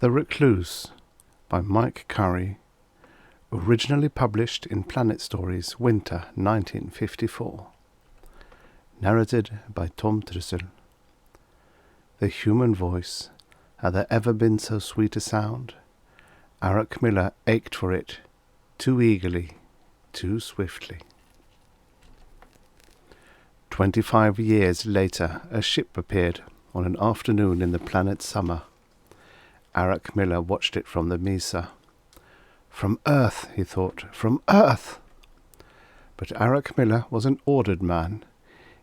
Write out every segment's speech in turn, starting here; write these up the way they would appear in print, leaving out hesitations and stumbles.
The Recluse by Mike Curry, originally published in Planet Stories, Winter 1954. Narrated by Tom Trussel. The human voice, had there ever been so sweet a sound? Arak Miller ached for it, too eagerly, too swiftly. 25 years later, a ship appeared on an afternoon in the planet Summer. Arak Miller watched it from the Mesa. From Earth, he thought, from Earth! But Arak Miller was an ordered man.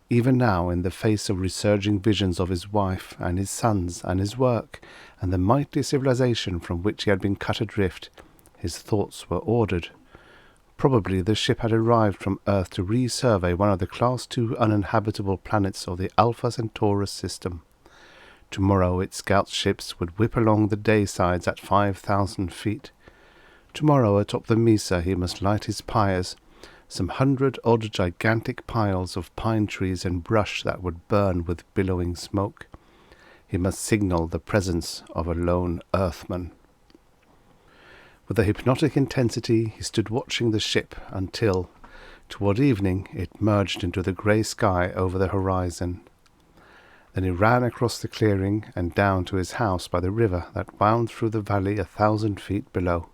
Even now, in the face of resurging visions of his wife and his sons and his work and the mighty civilization from which he had been cut adrift, his thoughts were ordered. Probably the ship had arrived from Earth to resurvey one of the Class II uninhabitable planets of the Alpha Centauri system. Tomorrow its scout ships would whip along the day-sides at 5,000 feet. Tomorrow atop the Mesa he must light his pyres, some 100-odd gigantic piles of pine trees and brush that would burn with billowing smoke. He must signal the presence of a lone Earthman. With a hypnotic intensity he stood watching the ship until, toward evening, it merged into the grey sky over the horizon. Then he ran across the clearing and down to his house by the river that wound through the valley 1,000 feet below.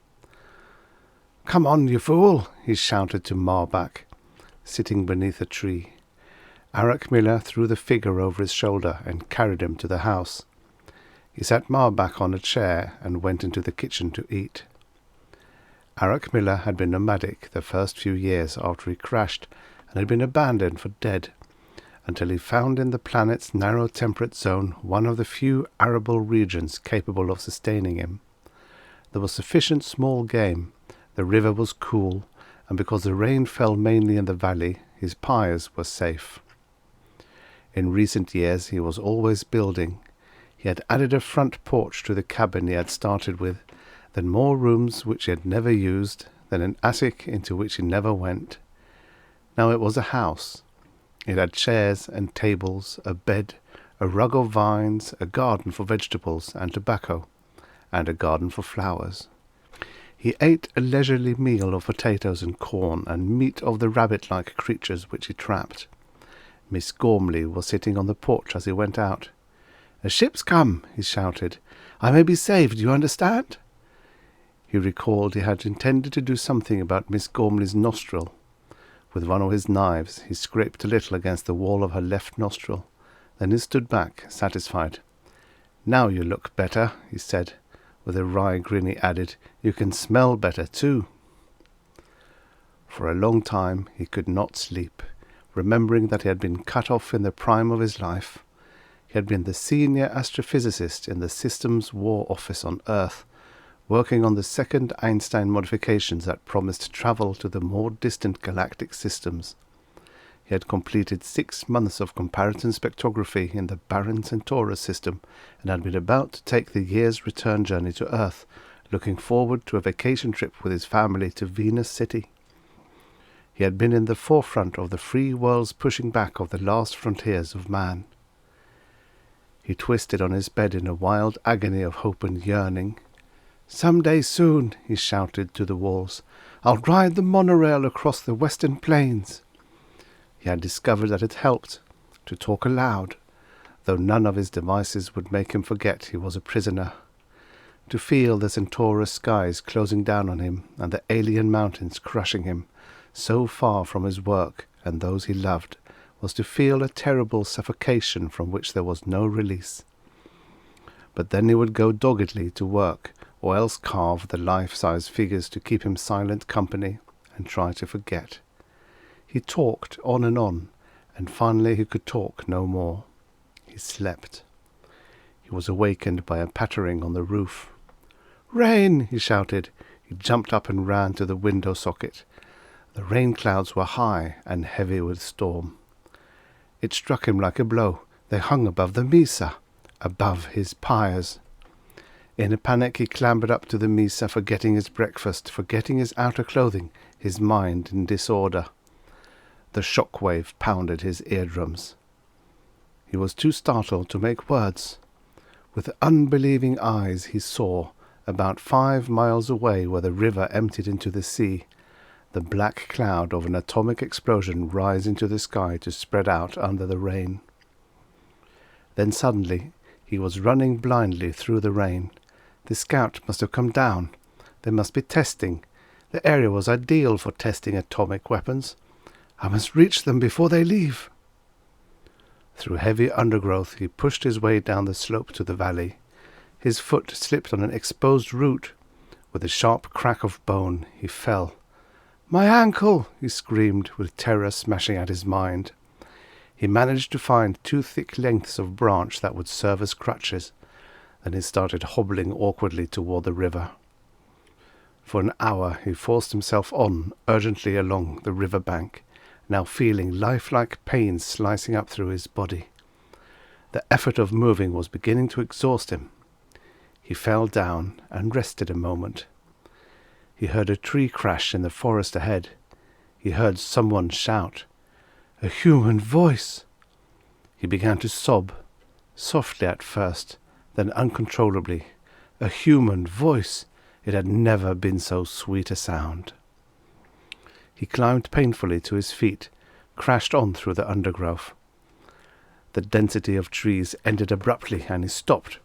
"Come on, you fool!" he shouted to Marbach, sitting beneath a tree. Arak Miller threw the figure over his shoulder and carried him to the house. He sat Marbach on a chair and went into the kitchen to eat. Arak Miller had been nomadic the first few years after he crashed and had been abandoned for dead, until he found in the planet's narrow temperate zone one of the few arable regions capable of sustaining him. There was sufficient small game, the river was cool, and because the rain fell mainly in the valley, his pyres were safe. In recent years he was always building. He had added a front porch to the cabin he had started with, then more rooms which he had never used, then an attic into which he never went. Now it was a house. It had chairs and tables, a bed, a rug of vines, a garden for vegetables and tobacco, and a garden for flowers. He ate a leisurely meal of potatoes and corn and meat of the rabbit-like creatures which he trapped. Miss Gormley was sitting on the porch as he went out. "A ship's come," he shouted. "I may be saved, you understand?" He recalled he had intended to do something about Miss Gormley's nostril. With one of his knives he scraped a little against the wall of her left nostril. Then he stood back, satisfied. "Now you look better," he said. With a wry grin he added, "You can smell better too." For a long time he could not sleep, remembering that he had been cut off in the prime of his life. He had been the senior astrophysicist in the Systems War Office on Earth, working on the second Einstein modifications that promised travel to the more distant galactic systems. He had completed 6 months of comparison spectrography in the barren Centauri system and had been about to take the year's return journey to Earth, looking forward to a vacation trip with his family to Venus City. He had been in the forefront of the free world's pushing back of the last frontiers of man. He twisted on his bed in a wild agony of hope and yearning. "Some day soon," he shouted to the walls, "I'll ride the monorail across the western plains." He had discovered that it helped to talk aloud, though none of his devices would make him forget he was a prisoner. To feel the Centaurus skies closing down on him and the alien mountains crushing him, so far from his work and those he loved, was to feel a terrible suffocation from which there was no release. But then he would go doggedly to work, or else carve the life-size figures to keep him silent company and try to forget. He talked on, and finally he could talk no more. He slept. He was awakened by a pattering on the roof. "Rain!" he shouted. He jumped up and ran to the window socket. The rain clouds were high and heavy with storm. It struck him like a blow. They hung above the Mesa, above his pyres. In a panic he clambered up to the Mesa, forgetting his breakfast, forgetting his outer clothing, his mind in disorder. The shock wave pounded his eardrums. He was too startled to make words. With unbelieving eyes he saw, About 5 miles away, where the river emptied into the sea, the black cloud of an atomic explosion rise into the sky to spread out under the rain. Then suddenly he was running blindly through the rain. The scout must have come down. They must be testing. The area was ideal for testing atomic weapons. I must reach them before they leave. Through heavy undergrowth he pushed his way down the slope to the valley. His foot slipped on an exposed root. With a sharp crack of bone he fell. "My ankle!" he screamed, with terror smashing at his mind. He managed to find 2 thick lengths of branch that would serve as crutches. Then he started hobbling awkwardly toward the river. For an hour he forced himself on urgently along the river bank, now feeling lifelike pain slicing up through his body. The effort of moving was beginning to exhaust him. He fell down and rested a moment. He heard a tree crash in the forest ahead. He heard someone shout, "A human voice!" He began to sob, softly at first, then uncontrollably. A human voice! It had never been so sweet a sound. He climbed painfully to his feet, crashed on through the undergrowth. The density of trees ended abruptly, and he stopped.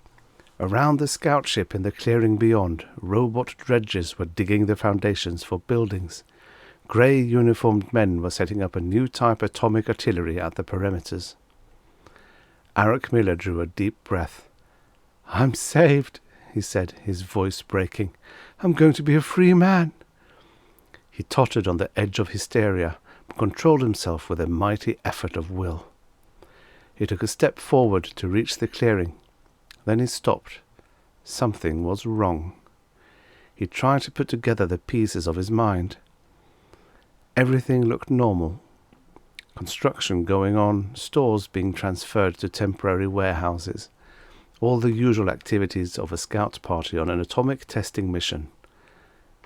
Around the scout ship in the clearing beyond, robot dredgers were digging the foundations for buildings. Grey uniformed men were setting up a new type atomic artillery at the perimeters. Arak Miller drew a deep breath. "I'm saved," he said, his voice breaking. "I'm going to be a free man." He tottered on the edge of hysteria, but controlled himself with a mighty effort of will. He took a step forward to reach the clearing. Then he stopped. Something was wrong. He tried to put together the pieces of his mind. Everything looked normal. Construction going on, stores being transferred to temporary warehouses. All the usual activities of a scout party on an atomic testing mission.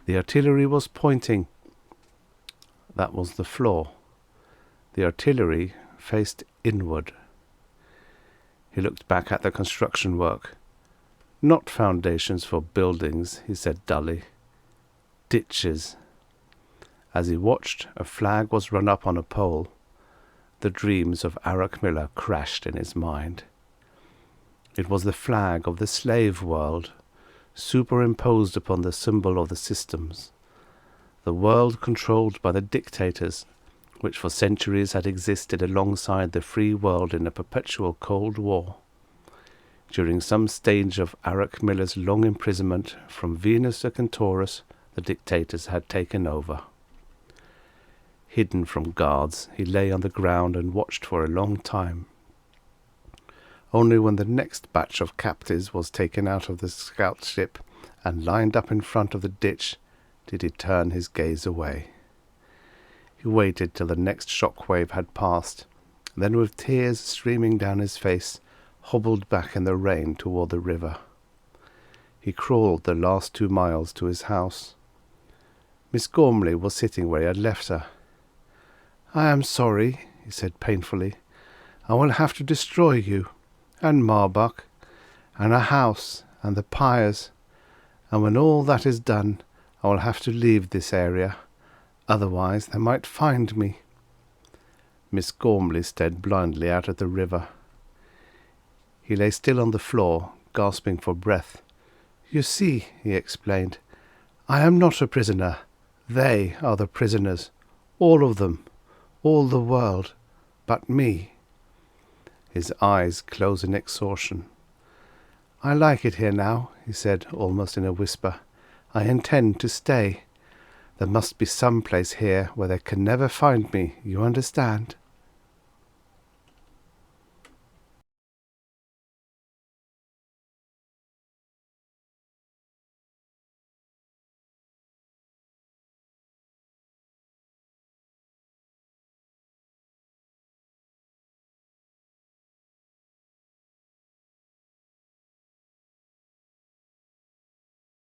The artillery was pointing. That was the flaw. The artillery faced inward. He looked back at the construction work. "Not foundations for buildings," he said dully. "Ditches." As he watched, a flag was run up on a pole. The dreams of Arak Miller crashed in his mind. It was the flag of the slave world, superimposed upon the symbol of the systems. The world controlled by the dictators, which for centuries had existed alongside the free world in a perpetual Cold War. During some stage of Arak Miller's long imprisonment, from Venus to Centaurus, the dictators had taken over. Hidden from guards, he lay on the ground and watched for a long time. Only when the next batch of captives was taken out of the scout ship and lined up in front of the ditch did he turn his gaze away. He waited till the next shockwave had passed, then with tears streaming down his face, hobbled back in the rain toward the river. He crawled the last 2 miles to his house. Miss Gormley was sitting where he had left her. "I am sorry," he said painfully. "I will have to destroy you, and Marbach, and our house, and the pyres, and when all that is done, I will have to leave this area. Otherwise they might find me." Miss Gormley stared blindly out at the river. He lay still on the floor, gasping for breath. "You see," he explained, "I am not a prisoner. They are the prisoners. All of them. All the world. But me." His eyes closed in exhaustion. "I like it here now," he said, almost in a whisper. "I intend to stay. There must be some place here where they can never find me, you understand?"